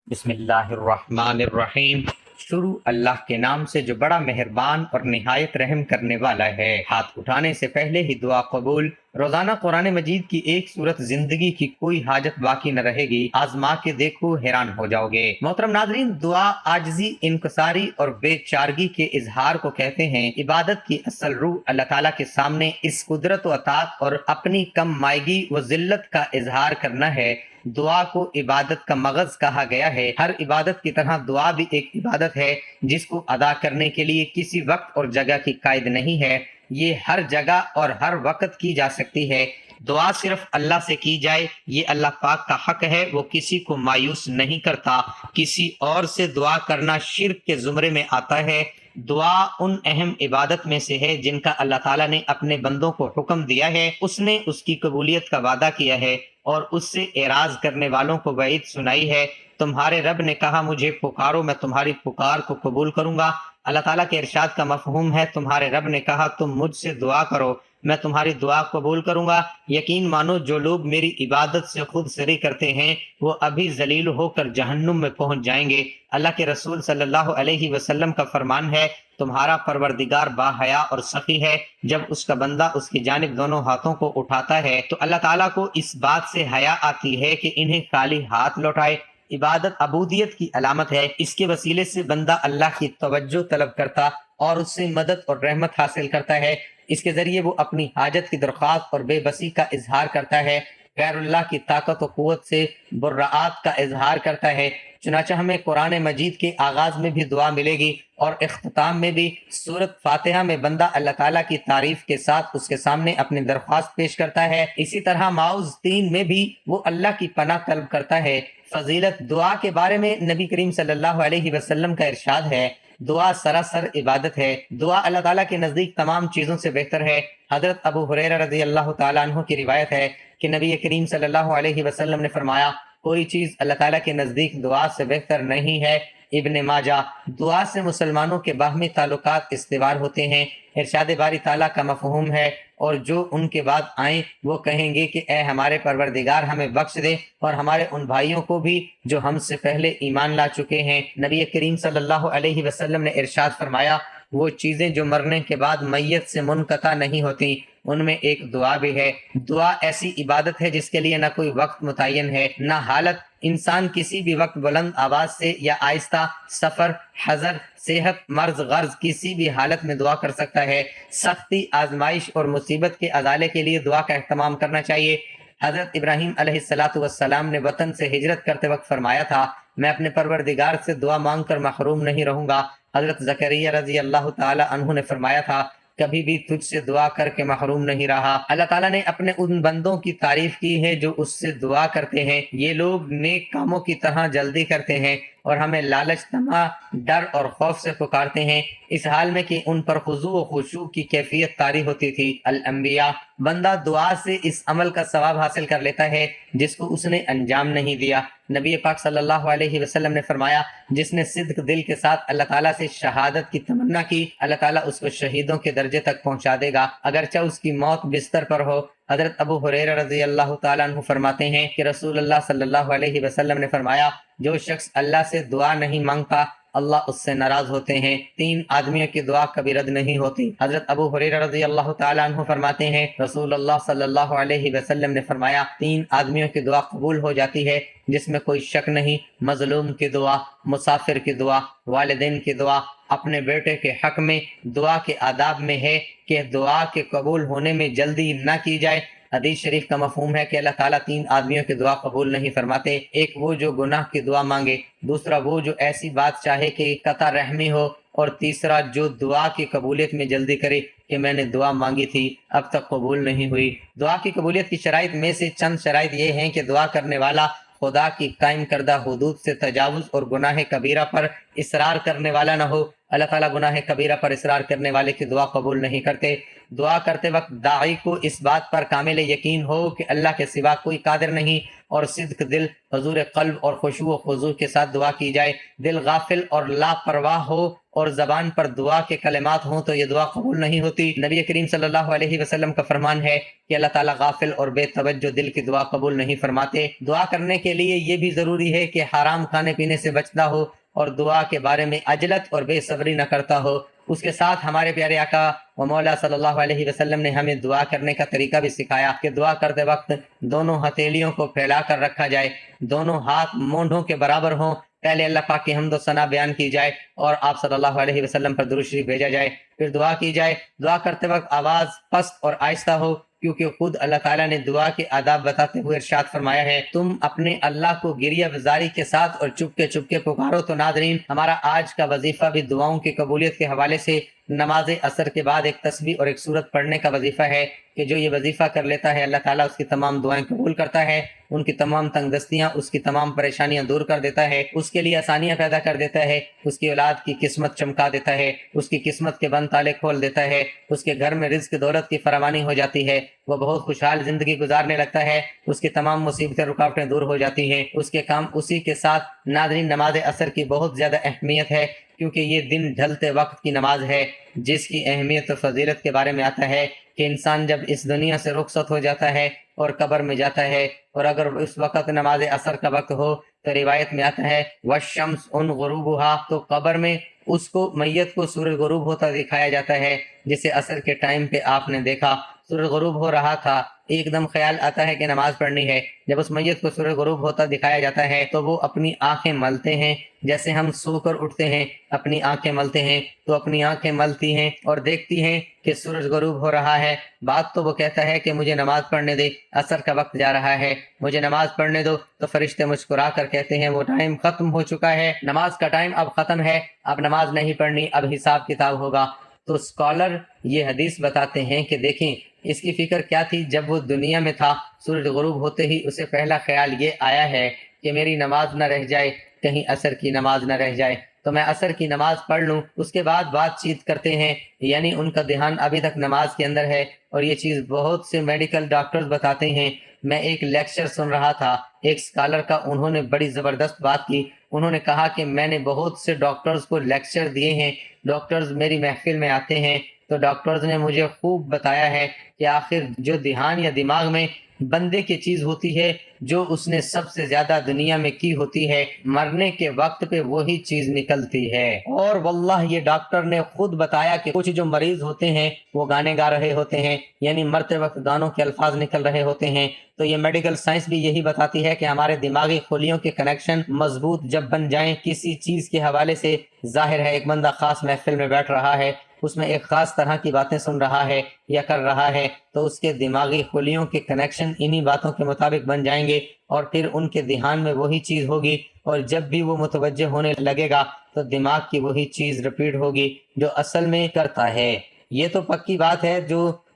بسم اللہ الرحمن الرحیم۔ شروع اللہ کے نام سے جو بڑا مہربان اور نہایت رحم کرنے والا ہے۔ ہاتھ اٹھانے سے پہلے ہی دعا قبول۔ روزانہ قرآن مجید کی ایک سورت زندگی کی کوئی حاجت باقی نہ رہے گی، آزما کے دیکھو حیران ہو جاؤ گے۔ محترم ناظرین، دعا عاجزی، انکساری اور بے چارگی کے اظہار کو کہتے ہیں۔ عبادت کی اصل روح اللہ تعالیٰ کے سامنے اس قدرت و اطاعت اور اپنی کم مائگی و ذلت کا اظہار کرنا ہے۔ دعا کو عبادت کا مغز کہا گیا ہے۔ ہر عبادت کی طرح دعا بھی ایک عبادت ہے جس کو ادا کرنے کے لیے کسی وقت اور جگہ کی قید نہیں ہے۔ یہ ہر جگہ اور ہر وقت کی جا سکتی ہے۔ دعا صرف اللہ سے کی جائے، یہ اللہ پاک کا حق ہے۔ وہ کسی کو مایوس نہیں کرتا۔ کسی اور سے دعا کرنا شرک کے زمرے میں آتا ہے۔ دعا ان اہم عبادت میں سے ہے جن کا اللہ تعالیٰ نے اپنے بندوں کو حکم دیا ہے۔ اس نے اس کی قبولیت کا وعدہ کیا ہے اور اس سے اعراض کرنے والوں کو وعید سنائی ہے۔ تمہارے رب نے کہا مجھے پکارو، میں تمہاری پکار کو قبول کروں گا۔ اللہ تعالیٰ کے ارشاد کا مفہوم ہے تمہارے رب نے کہا تم مجھ سے دعا کرو، میں تمہاری دعا قبول کروں گا۔ یقین مانو جو لوگ میری عبادت سے خود سری کرتے ہیں وہ ابھی ذلیل ہو کر جہنم میں پہنچ جائیں گے۔ اللہ کے رسول صلی اللہ علیہ وسلم کا فرمان ہے تمہارا پروردگار با حیا اور سخی ہے۔ جب اس کا بندہ اس کی جانب دونوں ہاتھوں کو اٹھاتا ہے تو اللہ تعالیٰ کو اس بات سے حیا آتی ہے کہ انہیں خالی ہاتھ لوٹائے۔ عبادت عبودیت کی علامت ہے۔ اس کے وسیلے سے بندہ اللہ کی توجہ طلب کرتا اور اس سے مدد اور رحمت حاصل کرتا ہے۔ اس کے ذریعے وہ اپنی حاجت کی درخواست اور بے بسی کا اظہار کرتا ہے، غیر اللہ کی طاقت و قوت سے برآت کا اظہار کرتا ہے۔ چنانچہ ہمیں قرآن مجید کے آغاز میں بھی دعا ملے گی اور اختتام میں بھی۔ سورۃ فاتحہ میں بندہ اللہ تعالیٰ کی تعریف کے ساتھ اس کے سامنے اپنی درخواست پیش کرتا ہے۔ اسی طرح معوذ 3 میں بھی وہ اللہ کی پناہ طلب کرتا ہے۔ فضیلت دعا کے بارے میں نبی کریم صلی اللہ علیہ وسلم کا ارشاد ہے دعا سراسر عبادت ہے۔ دعا اللہ تعالیٰ کے نزدیک تمام چیزوں سے بہتر ہے۔ حضرت ابو ہریرہ رضی اللہ تعالیٰ عنہ کی روایت ہے کہ نبی کریم صلی اللہ علیہ وسلم نے فرمایا کوئی چیز اللہ تعالیٰ کے نزدیک دعا سے بہتر نہیں ہے۔ ابن ماجہ۔ دعا سے مسلمانوں کے باہمی تعلقات استوار ہوتے ہیں۔ ارشاد باری تعالیٰ کا مفہوم ہے اور جو ان کے بعد آئیں وہ کہیں گے کہ اے ہمارے پروردگار ہمیں بخش دے اور ہمارے ان بھائیوں کو بھی جو ہم سے پہلے ایمان لا چکے ہیں۔ نبی کریم صلی اللہ علیہ وسلم نے ارشاد فرمایا وہ چیزیں جو مرنے کے بعد میت سے منقطع نہیں ہوتی ان میں ایک دعا بھی ہے۔ دعا ایسی عبادت ہے جس کے لیے نہ کوئی وقت متعین ہے نہ حالت۔ انسان کسی بھی وقت بلند آواز سے یا آہستہ، سفر، حضر، صحت، مرض، غرض کسی بھی حالت میں دعا کر سکتا ہے۔ سختی، آزمائش اور مصیبت کے ازالے کے لیے دعا کا اہتمام کرنا چاہیے۔ حضرت ابراہیم علیہ السلام نے وطن سے ہجرت کرتے وقت فرمایا تھا میں اپنے پروردگار سے دعا مانگ کر محروم نہیں رہوں گا۔ حضرت زکریا رضی اللہ تعالی عنہ نے فرمایا تھا کبھی بھی تجھ سے دعا کر کے محروم نہیں رہا۔ اللہ تعالیٰ نے اپنے ان بندوں کی تعریف کی ہے جو اس سے دعا کرتے ہیں۔ یہ لوگ نیک کاموں کی طرح جلدی کرتے ہیں اور ہمیں لالچ، طمع، ڈر اور خوف سے پکارتے ہیں، اس حال میں کہ ان پر خضوع و خشوع کی کیفیت طاری ہوتی تھی۔ الانبیاء۔ بندہ دعا سے اس عمل کا ثواب حاصل کر لیتا ہے جس کو اس نے انجام نہیں دیا۔ نبی پاک صلی اللہ علیہ وسلم نے فرمایا جس نے صدق دل کے ساتھ اللہ تعالیٰ سے شہادت کی تمنا کی اللہ تعالیٰ اس کو شہیدوں کے درجے تک پہنچا دے گا اگرچہ اس کی موت بستر پر ہو۔ حضرت ابو ہریرہ رضی اللہ تعالیٰ عنہ فرماتے ہیں کہ رسول اللہ صلی اللہ علیہ وسلم نے فرمایا جو شخص اللہ سے دعا نہیں مانگتا اللہ اس سے ناراض ہوتے ہیں۔ 3 آدمیوں کی دعا کبھی رد نہیں ہوتی۔ حضرت ابو ہریرہ رضی اللہ تعالیٰ عنہ فرماتے ہیں رسول اللہ صلی اللہ علیہ وسلم نے فرمایا 3 آدمیوں کی دعا قبول ہو جاتی ہے جس میں کوئی شک نہیں، مظلوم کی دعا، مسافر کی دعا، والدین کی دعا۔ اپنے بیٹے کے حق میں دعا کے آداب میں ہے کہ دعا کے قبول ہونے میں جلدی نہ کی جائے۔ حدیث شریف کا مفہوم ہے کہ اللہ تعالیٰ 3 آدمیوں کی دعا قبول نہیں فرماتے، ایک وہ جو گناہ کی دعا مانگے، دوسرا وہ جو ایسی بات چاہے کہ قطع رحمی ہو، اور تیسرا جو دعا کی قبولیت میں جلدی کرے کہ میں نے دعا مانگی تھی اب تک قبول نہیں ہوئی۔ دعا کی قبولیت کی شرائط میں سے چند شرائط یہ ہیں کہ دعا کرنے والا خدا کی قائم کردہ حدود سے تجاوز اور گناہ کبیرہ پر اصرار کرنے والا نہ ہو۔ اللہ تعالیٰ گناہ کبیرہ پر اصرار کرنے والے کی دعا قبول نہیں کرتے۔ دعا کرتے وقت داعی کو اس بات پر کامل یقین ہو کہ اللہ کے سوا کوئی قادر نہیں اور صدق دل، حضور قلب اور خشوع و خضوع کے ساتھ دعا کی جائے۔ دل غافل اور لاپرواہ ہو اور زبان پر دعا کے کلمات ہوں تو یہ دعا قبول نہیں ہوتی۔ نبی کریم صلی اللہ علیہ وسلم کا فرمان ہے کہ اللہ تعالیٰ غافل اور بے توجہ دل کی دعا قبول نہیں فرماتے۔ دعا کرنے کے لیے یہ بھی ضروری ہے کہ حرام کھانے پینے سے بچتا ہو اور دعا کے بارے میں عجلت اور بے صبری نہ کرتا ہو۔ اس کے ساتھ ہمارے پیارے آقا و مولا صلی اللہ علیہ وسلم نے ہمیں دعا کرنے کا طریقہ بھی سکھایا کہ دعا کرتے وقت دونوں ہتھیلیوں کو پھیلا کر رکھا جائے، دونوں ہاتھ مونڈھوں کے برابر ہوں، پہلے اللہ پاک کی حمد و ثنا بیان کی جائے اور آپ صلی اللہ علیہ وسلم پر درود شریف بھیجا جائے، پھر دعا کی جائے۔ دعا کرتے وقت آواز پست اور آہستہ ہو، کیونکہ خود اللہ تعالیٰ نے دعا کے آداب بتاتے ہوئے ارشاد فرمایا ہے، تم اپنے اللہ کو گریہ وزاری کے ساتھ اور چپکے چپکے پکارو۔ تو ناظرین، ہمارا آج کا وظیفہ بھی دعاؤں کی قبولیت کے حوالے سے نماز عصر کے بعد ایک تسبیح اور ایک سورت پڑھنے کا وظیفہ ہے کہ جو یہ وظیفہ کر لیتا ہے اللہ تعالیٰ اس کی تمام دعائیں قبول کرتا ہے، ان کی تمام تنگ دستیاں، اس کی تمام پریشانیاں دور کر دیتا ہے، اس کے لیے آسانیاں پیدا کر دیتا ہے، اس کی اولاد کی قسمت چمکا دیتا ہے، اس کی قسمت کے بند تالے کھول دیتا ہے، اس کے گھر میں رزق دولت کی فراوانی ہو جاتی ہے، وہ بہت خوشحال زندگی گزارنے لگتا ہے، اس کی تمام مصیبتیں رکاوٹیں دور ہو جاتی ہیں، اس کے کام اسی کے ساتھ۔ ناظرین، نماز عصر کی بہت زیادہ اہمیت ہے کیونکہ یہ دن ڈھلتے وقت کی نماز ہے، جس کی اہمیت و فضیلت کے بارے میں آتا ہے کہ انسان جب اس دنیا سے رخصت ہو جاتا ہے اور قبر میں جاتا ہے، اور اگر اس وقت نماز عصر کا وقت ہو تو روایت میں آتا ہے وَالشَّمْسُ ان غروبها، تو قبر میں اس کو میت کو سورج غروب ہوتا دکھایا جاتا ہے، جسے عصر کے ٹائم پہ آپ نے دیکھا سورج غروب ہو رہا تھا، ایک دم خیال آتا ہے کہ نماز پڑھنی ہے۔ جب اس میت کو سورج غروب ہوتا دکھایا جاتا ہے تو وہ اپنی آنکھیں ملتے ہیں، جیسے ہم سو کر اٹھتے ہیں اپنی آنکھیں ملتے ہیں، تو اپنی آنکھیں ملتی ہیں اور دیکھتی ہیں کہ سورج غروب ہو رہا ہے۔ بات تو وہ کہتا ہے کہ مجھے نماز پڑھنے دے، عصر کا وقت جا رہا ہے، مجھے نماز پڑھنے دو، تو فرشتے مسکرا کر کہتے ہیں وہ ٹائم ختم ہو چکا ہے، نماز کا ٹائم اب ختم ہے، اب نماز نہیں پڑھنی، اب حساب کتاب ہوگا۔ تو اسکالر یہ حدیث بتاتے ہیں کہ دیکھیں اس کی فکر کیا تھی، جب وہ دنیا میں تھا سورج غروب ہوتے ہی اسے پہلا خیال یہ آیا ہے کہ میری نماز نہ رہ جائے، کہیں عصر کی نماز نہ رہ جائے، تو میں عصر کی نماز پڑھ لوں۔ اس کے بعد بات چیت کرتے ہیں، یعنی ان کا دھیان ابھی تک نماز کے اندر ہے، اور یہ چیز بہت سے میڈیکل ڈاکٹرز بتاتے ہیں۔ میں ایک لیکچر سن رہا تھا ایک اسکالر کا، انہوں نے بڑی زبردست بات کی، انہوں نے کہا کہ میں نے بہت سے ڈاکٹرز کو لیکچر دیے ہیں، ڈاکٹرز میری محفل میں آتے ہیں تو ڈاکٹرز نے مجھے خوب بتایا ہے کہ آخر جو دھیان یا دماغ میں بندے کی چیز ہوتی ہے جو اس نے سب سے زیادہ دنیا میں کی ہوتی ہے، مرنے کے وقت پہ وہی چیز نکلتی ہے۔ اور واللہ یہ ڈاکٹر نے خود بتایا کہ کچھ جو مریض ہوتے ہیں وہ گانے گا رہے ہوتے ہیں، یعنی مرتے وقت گانوں کے الفاظ نکل رہے ہوتے ہیں، تو یہ میڈیکل سائنس بھی یہی بتاتی ہے کہ ہمارے دماغی خلیوں کے کنیکشن مضبوط جب بن جائیں کسی چیز کے حوالے سے، ظاہر ہے ایک بندہ خاص محفل میں بیٹھ رہا ہے، اس میں ایک خاص طرح کی باتیں سن رہا ہے یا کر رہا ہے، تو اس کے دماغی خلیوں کے کنیکشن انہی باتوں کے مطابق بن جائیں گے، اور پھر ان کے ذہن میں وہی چیز ہوگی، اور جب بھی وہ متوجہ ہونے لگے گا تو دماغ کی وہی چیز ریپیٹ ہوگی جو اصل میں کرتا ہے۔ یہ تو پکی بات ہے۔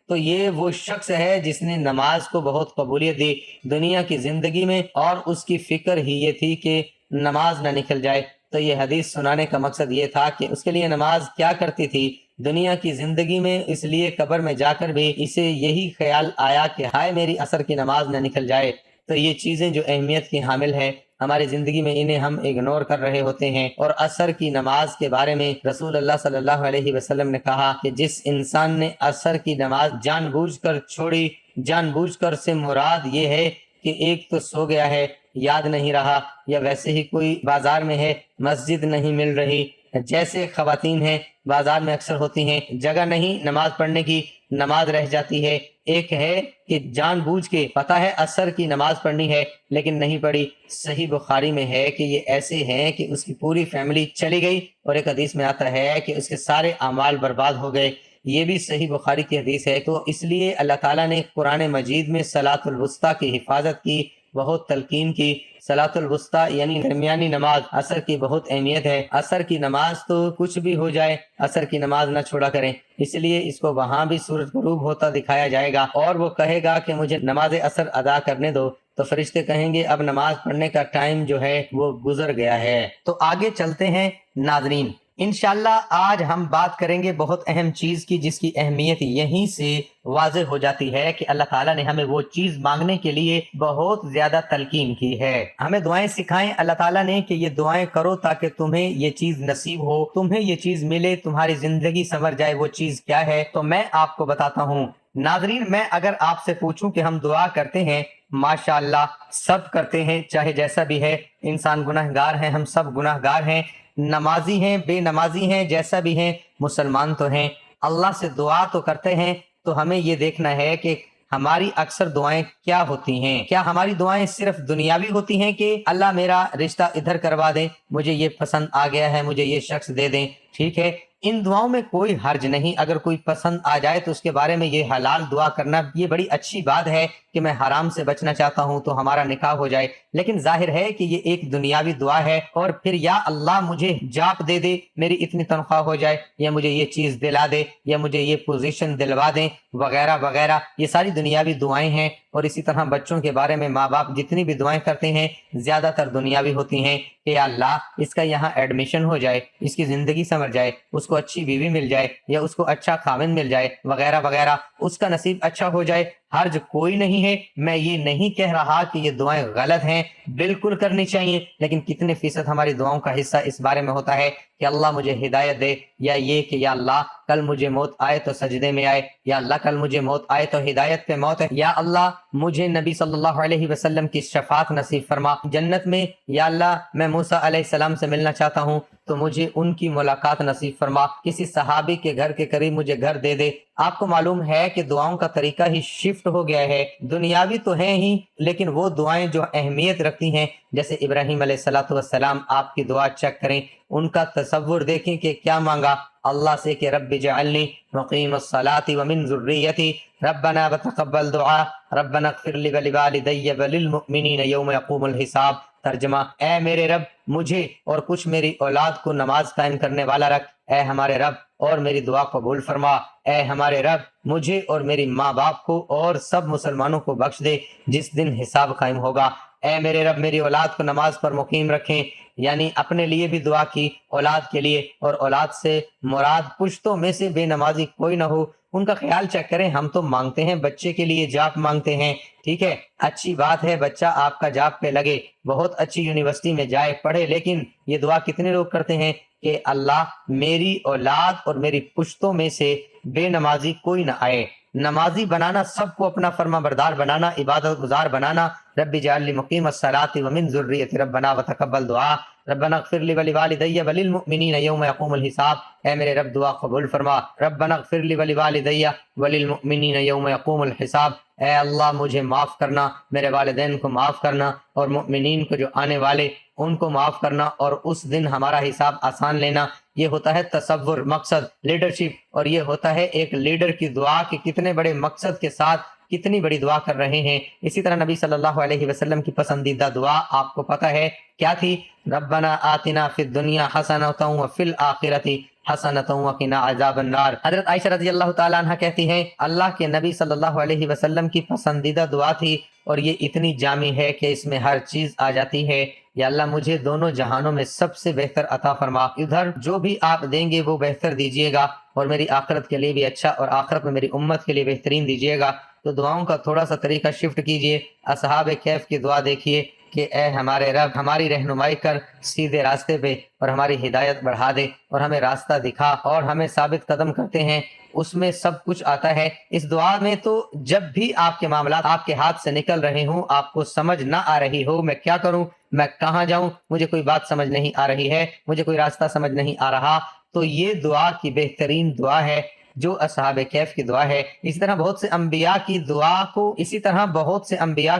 تو یہ وہ شخص ہے جس نے نماز کو بہت قبولیت دی دنیا کی زندگی میں، اور اس کی فکر ہی یہ تھی کہ نماز نہ نکل جائے۔ تو یہ حدیث سنانے کا مقصد یہ تھا کہ اس کے لیے نماز کیا کرتی تھی دنیا کی زندگی میں، اس لیے قبر میں جا کر بھی اسے یہی خیال آیا کہ ہائے میری عصر کی نماز نہ نکل جائے۔ تو یہ چیزیں جو اہمیت کی حامل ہیں ہماری زندگی میں، انہیں ہم اگنور کر رہے ہوتے ہیں۔ اور عصر کی نماز کے بارے میں رسول اللہ صلی اللہ علیہ وسلم نے کہا کہ جس انسان نے عصر کی نماز جان بوجھ کر چھوڑی، جان بوجھ کر سے مراد یہ ہے کہ ایک تو سو گیا ہے، یاد نہیں رہا، یا ویسے ہی کوئی بازار میں ہے، مسجد نہیں مل رہی، جیسے خواتین ہیں بازار میں اکثر ہوتی ہیں، جگہ نہیں نماز پڑھنے کی، نماز رہ جاتی ہے۔ ایک ہے کہ جان بوجھ کے پتہ ہے عصر کی نماز پڑھنی ہے لیکن نہیں پڑھی۔ صحیح بخاری میں ہے کہ یہ ایسے ہیں کہ اس کی پوری فیملی چلی گئی، اور ایک حدیث میں آتا ہے کہ اس کے سارے اعمال برباد ہو گئے، یہ بھی صحیح بخاری کی حدیث ہے۔ تو اس لیے اللہ تعالیٰ نے قرآن مجید میں صلاۃ الوسطیٰ کی حفاظت کی، بہت تلقین کی۔ صلاۃ الوسطیٰ یعنی درمیانی نماز، عصر کی بہت اہمیت ہے۔ عصر کی نماز تو کچھ بھی ہو جائے عصر کی نماز نہ چھوڑا کریں، اس لیے اس کو وہاں بھی سورج غروب ہوتا دکھایا جائے گا، اور وہ کہے گا کہ مجھے نماز عصر ادا کرنے دو، تو فرشتے کہیں گے اب نماز پڑھنے کا ٹائم جو ہے وہ گزر گیا ہے۔ تو آگے چلتے ہیں ناظرین، انشاءاللہ آج ہم بات کریں گے بہت اہم چیز کی، جس کی اہمیت یہیں سے واضح ہو جاتی ہے کہ اللہ تعالیٰ نے ہمیں وہ چیز مانگنے کے لیے بہت زیادہ تلقین کی ہے۔ ہمیں دعائیں سکھائیں اللہ تعالیٰ نے کہ یہ دعائیں کرو تاکہ تمہیں یہ چیز نصیب ہو، تمہیں یہ چیز ملے، تمہاری زندگی سنور جائے۔ وہ چیز کیا ہے تو میں آپ کو بتاتا ہوں۔ ناظرین، میں اگر آپ سے پوچھوں کہ ہم دعا کرتے ہیں، ماشاءاللہ سب کرتے ہیں، چاہے جیسا بھی ہے، انسان گناہگار ہیں، ہم سب گناہگار ہیں، نمازی ہیں، بے نمازی ہیں، جیسا بھی ہیں، مسلمان تو ہیں، اللہ سے دعا تو کرتے ہیں۔ تو ہمیں یہ دیکھنا ہے کہ ہماری اکثر دعائیں کیا ہوتی ہیں۔ کیا ہماری دعائیں صرف دنیاوی ہوتی ہیں کہ اللہ میرا رشتہ ادھر کروا دیں، مجھے یہ پسند آ گیا ہے، مجھے یہ شخص دے دیں، ٹھیک ہے، ان دعاؤں میں کوئی حرج نہیں۔ اگر کوئی پسند آ جائے تو اس کے بارے میں یہ حلال دعا کرنا یہ بڑی اچھی بات ہے کہ میں حرام سے بچنا چاہتا ہوں تو ہمارا نکاح ہو جائے، لیکن ظاہر ہے کہ یہ ایک دنیاوی دعا ہے۔ اور پھر یا اللہ مجھے جاب دے دے، میری اتنی تنخواہ ہو جائے، یا مجھے یہ چیز دلا دے، یا مجھے یہ پوزیشن دلوا دیں، وغیرہ وغیرہ، یہ ساری دنیاوی دعائیں ہیں۔ اور اسی طرح بچوں کے بارے میں ماں باپ جتنی بھی دعائیں کرتے ہیں زیادہ تر دنیاوی ہوتی ہیں کہ یا اللہ اس کا یہاں ایڈمیشن ہو جائے، اس کی زندگی سنور جائے، اس کو اچھی بیوی مل جائے، یا اس کو اچھا خاوند مل جائے، وغیرہ وغیرہ، اس کا نصیب اچھا ہو جائے۔ حرج کوئی نہیں ہے، میں یہ نہیں کہہ رہا کہ یہ دعائیں غلط ہیں، بالکل کرنی چاہیے، لیکن کتنے فیصد ہماری دعاؤں کا حصہ اس بارے میں ہوتا ہے کہ اللہ مجھے ہدایت دے، یا یہ کہ یا اللہ کل مجھے موت آئے تو سجدے میں آئے، یا اللہ کل مجھے موت آئے تو ہدایت پہ موت ہے، یا اللہ مجھے نبی صلی اللہ علیہ وسلم کی شفاعت نصیب فرما جنت میں، یا اللہ میں موسیٰ علیہ السلام سے ملنا چاہتا ہوں تو مجھے ان کی ملاقات نصیب فرما، کسی صحابی کے گھر کے قریب مجھے گھر دے دے۔ آپ کو معلوم ہے کہ دعاؤں کا طریقہ ہی شفٹ ہو گیا ہے، دنیاوی تو ہیں ہی، لیکن وہ دعائیں جو اہمیت رکھتی ہیں، جیسے ابراہیم علیہ السلام، آپ کی دعا چیک کریں، ان کا تصور دیکھیں کہ کیا مانگا اللہ سے کہ رب اجعلنی مقیم الصلاۃ ومن ذریتی ربنا وتقبل دعا ربنا اغفر لی ولوالدی وللمؤمنین یوم یقوم الحساب۔ ترجمہ، اے میرے رب مجھے اور کچھ میری اولاد کو نماز قائم کرنے والا رکھ، اے ہمارے رب، اور میری دعا قبول فرما، اے ہمارے رب مجھے اور میری ماں باپ کو اور سب مسلمانوں کو بخش دے جس دن حساب قائم ہوگا۔ اے میرے رب میری اولاد کو نماز پر مقیم رکھیں، یعنی اپنے لیے بھی دعا کی، اولاد کے لیے، اور اولاد سے مراد پشتوں میں سے بے نمازی کوئی نہ ہو، ان کا خیال چیک کریں۔ ہم تو مانگتے ہیں بچے کے لیے جاب مانگتے ہیں، ٹھیک ہے، اچھی بات ہے، بچہ آپ کا جاب پہ لگے، بہت اچھی یونیورسٹی میں جائے، پڑھے، لیکن یہ دعا کتنے لوگ کرتے ہیں کہ اللہ میری اولاد اور میری پشتوں میں سے بے نمازی کوئی نہ آئے۔ نمازی بنانا، سب کو اپنا فرما بردار بنانا، عبادت گزار بنانا، رب اجعل لی مقیم الصلاۃ ومن ذریتی ربنا وتقبل دعا ربنا اغفر لی ولوالدی وللمؤمنین یوم یقوم الحساب۔ اے میرے رب دعا قبول فرما، ربنا اغفر لی ولوالدی وللمؤمنین یوم یقوم الحساب۔ اے اللہ مجھے معاف کرنا، میرے والدین کو معاف کرنا، اور مؤمنین کو جو آنے والے ان کو معاف کرنا، اور اس دن ہمارا حساب آسان لینا۔ یہ ہوتا ہے تصور، مقصد، لیڈرشپ، اور یہ ہوتا ہے ایک لیڈر کی دعا کہ کتنے بڑے مقصد کے ساتھ کتنی بڑی دعا کر رہے ہیں۔ اسی طرح نبی صلی اللہ علیہ وسلم کی پسندیدہ دعا آپ کو پتہ ہے کیا تھی؟ ربنا آتنا فی الدنیا حسنۃ وفی الآخرۃ حسنۃ وقنا عذاب النار۔ حضرت عائشہ رضی اللہ تعالیٰ عنہ کہتی ہیں اللہ کے نبی صلی اللہ علیہ وسلم کی پسندیدہ دعا تھی، اور یہ اتنی جامع ہے کہ اس میں ہر چیز آ جاتی ہے۔ یا اللہ مجھے دونوں جہانوں میں سب سے بہتر عطا فرما، ادھر جو بھی آپ دیں گے وہ بہتر دیجیے گا، اور میری آخرت کے لیے بھی اچھا، اور آخرت میں میری امت کے لیے بہترین دیجیے گا۔ تو دعاؤں کا تھوڑا سا طریقہ شفٹ کیجئے، اصحاب کہف کی دعا دیکھیے کہ اے ہمارے رب ہماری رہنمائی کر سیدھے راستے پہ، اور ہماری ہدایت بڑھا دے، اور ہمیں راستہ دکھا، اور ہمیں ثابت قدم کرتے ہیں، اس میں سب کچھ آتا ہے۔ اس دعا میں تو جب بھی آپ کے معاملات آپ کے ہاتھ سے نکل رہے ہوں، آپ کو سمجھ نہ آ رہی ہو میں کیا کروں، میں کہاں جاؤں، مجھے کوئی بات سمجھ نہیں آ رہی ہے، مجھے کوئی راستہ سمجھ نہیں آ رہا، تو یہ دعا کی بہترین دعا ہے جو اصحاب کہف کی دعا ہے۔ اسی طرح بہت سے انبیاء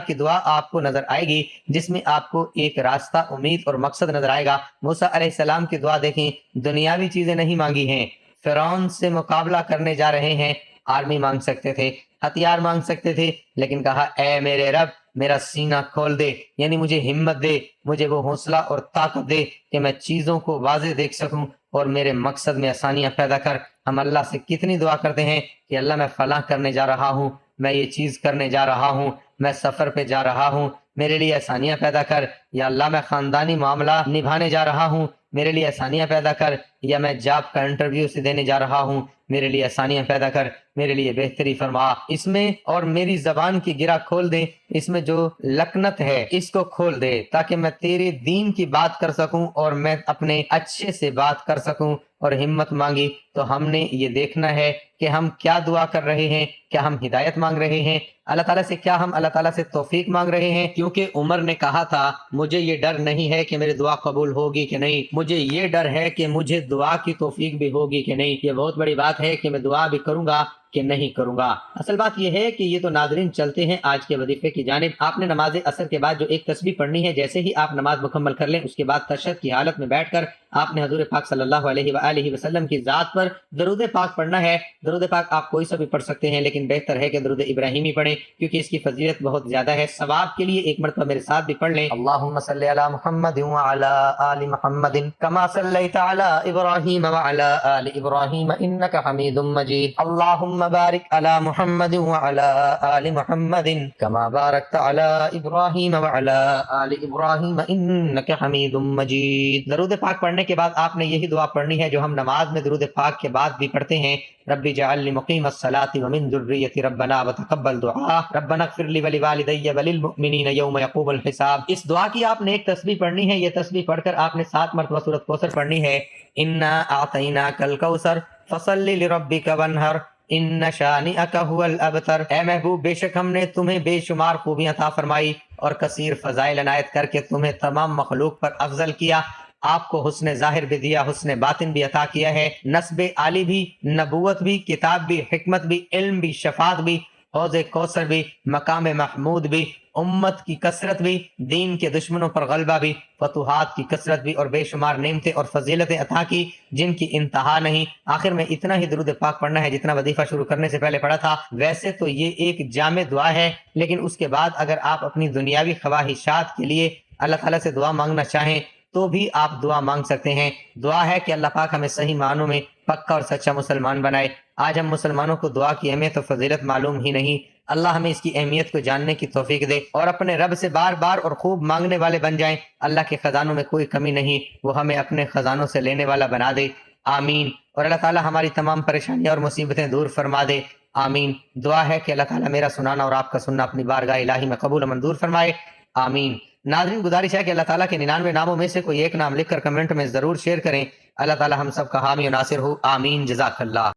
کی دعا آپ کو نظر آئے گی جس میں آپ کو ایک راستہ، امید اور مقصد نظر آئے گا۔ موسیٰ علیہ السلام کی دعا دیکھیں، دنیاوی چیزیں نہیں مانگی ہیں، فرعون سے مقابلہ کرنے جا رہے ہیں، آرمی مانگ سکتے تھے، ہتھیار مانگ سکتے تھے، لیکن کہا اے میرے رب میرا سینہ کھول دے، یعنی مجھے ہمت دے، مجھے وہ حوصلہ اور طاقت دے کہ میں چیزوں کو واضح دیکھ سکوں، اور میرے مقصد میں آسانیاں پیدا کر۔ ہم اللہ سے کتنی دعا کرتے ہیں کہ اللہ میں فلاں کرنے جا رہا ہوں، میں یہ چیز کرنے جا رہا ہوں، میں سفر پہ جا رہا ہوں، میرے لیے آسانیاں پیدا کر، یا اللہ میں خاندانی معاملہ نبھانے جا رہا ہوں، میرے لیے آسانیاں پیدا کر، یا میں جاب کا انٹرویو سے دینے جا رہا ہوں، میرے لیے آسانیاں پیدا کر، میرے لیے بہتری فرما اس میں، اور میری زبان کی گرہ کھول دے، اس میں جو لکنت ہے اس کو کھول دے، تاکہ میں تیرے دین کی بات کر سکوں اور میں اپنے اچھے سے بات کر سکوں۔ اور ہمت مانگی تو ہم نے یہ دیکھنا ہے کہ ہم کیا دعا کر رہے ہیں، کیا ہم ہدایت مانگ رہے ہیں اللہ تعالیٰ سے، کیا ہم اللہ تعالیٰ سے توفیق مانگ رہے ہیں؟ کیونکہ عمر نے کہا تھا مجھے یہ ڈر نہیں ہے کہ میری دعا قبول ہوگی کہ نہیں، مجھے یہ ڈر ہے کہ مجھے دعا کی توفیق بھی ہوگی کہ نہیں۔ یہ بہت بڑی بات ہے کہ میں دعا بھی کروں گا کہ نہیں کروں گا۔ اصل بات یہ ہے کہ یہ تو ناظرین چلتے ہیں آج کے وظیفے کی جانب۔ آپ نے نماز عصر کے بعد جو ایک تسبیح پڑھنی ہے، جیسے ہی آپ نماز مکمل کر لیں اس کے بعد تشہد کی حالت میں بیٹھ کر آپ نے حضور پاک صلی اللہ علیہ وآلہ وسلم کی ذات پر درود پاک پڑھنا ہے۔ درود پاک آپ کوئی سا بھی پڑھ سکتے ہیں، لیکن بہتر ہے کہ درود ابراہیمی پڑھیں، کیونکہ اس کی فضیلت بہت زیادہ ہے۔ ثواب کے لیے ایک مرتبہ میرے ساتھ بھی پڑھ لیں، اللہم صلی علی محمد وعلی آل محمد کما صلیت علی ابراہیم وعلی آل ابراہیم انک حمید مجید، اللہم بارک علی محمد وعلی آل محمد کما بارکت علی ابراہیم وعلی آل ابراہیم انک حمید مجید۔ درود پاک پڑھنے کے بعد آپ نے یہی دعا پڑھنی ہے جو ہم نماز میں درود پاک کے بعد بھی پڑھتے ہیں، رب اجعلنی مقیم الصلاۃ ومن ذریتی ربنا وتقبل دعاء ربنا اغفر لی ولوالدی وللمؤمنین یوم یقوم الحساب۔ اس دعا کی آپ نے ایک تسبیح پڑھنی ہے، یہ تسبیح پڑھ کر آپ نے 7 مرتبہ سورۃ کوثر پڑھنی ہے، انا اعطیناک الکوثر فصل لربک وانحر ان شانئک هو الابتر۔ اے محبوب، بے شک ہم نے تمہیں بے شمار خوبیاں عطا فرمائی اور کثیر فضائل عنایت کر کے تمہیں تمام مخلوق پر افضل کیا، آپ کو حسن ظاہر بھی دیا، حسن باطن بھی عطا کیا ہے، نسب عالی بھی، نبوت بھی، کتاب بھی، حکمت بھی، علم بھی، شفاعت بھی، حوض کوثر بھی، مقام محمود بھی، امت کی کثرت بھی، دین کے دشمنوں پر غلبہ بھی، فتوحات کی کثرت بھی، اور بے شمار نعمتیں اور فضیلتیں عطا کی جن کی انتہا نہیں۔ آخر میں اتنا ہی درود پاک پڑھنا ہے جتنا وظیفہ شروع کرنے سے پہلے پڑھا تھا۔ ویسے تو یہ ایک جامع دعا ہے، لیکن اس کے بعد اگر آپ اپنی دنیاوی خواہشات کے لیے اللہ تعالیٰ سے دعا مانگنا چاہیں تو بھی آپ دعا مانگ سکتے ہیں۔ دعا ہے کہ اللہ پاک ہمیں صحیح معنوں میں پکا اور سچا مسلمان بنائے۔ آج ہم مسلمانوں کو دعا کی اہمیت اور فضیلت معلوم ہی نہیں، اللہ ہمیں اس کی اہمیت کو جاننے کی توفیق دے اور اپنے رب سے بار بار اور خوب مانگنے والے بن جائیں۔ اللہ کے خزانوں میں کوئی کمی نہیں، وہ ہمیں اپنے خزانوں سے لینے والا بنا دے، آمین۔ اور اللہ تعالیٰ ہماری تمام پریشانیاں اور مصیبتیں دور فرما دے، آمین۔ دعا ہے کہ اللہ تعالیٰ میرا سنانا اور آپ کا سننا اپنی بارگاہ الہی میں قبول و منظور فرمائے، آمین۔ ناظرین، گزارش ہے کہ اللہ تعالیٰ کے 99 ناموں میں سے کوئی ایک نام لکھ کر کمنٹ میں ضرور شیئر کریں۔ اللہ تعالیٰ ہم سب کا حامی و ناصر ہو، آمین، جزاک اللہ۔